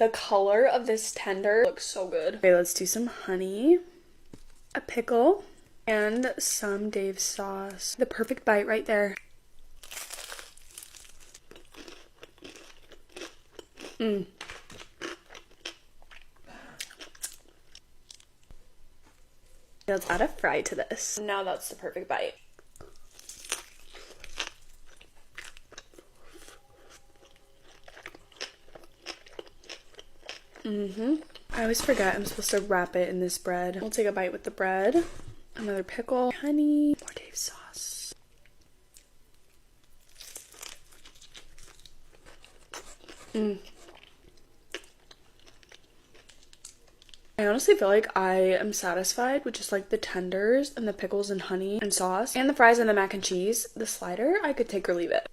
The color of this tender looks so good. Okay, let's do some honey, a pickle, and some Dave's sauce. The perfect bite right there. Let's add a fry to this. Now that's the perfect bite. I always forget I'm supposed to wrap it in this bread. We'll take a bite with the bread. Another pickle, honey, more Dave's sauce. I honestly feel like I am satisfied with just like the tenders and the pickles and honey and sauce and the fries and the mac and cheese. The slider, I could take or leave it.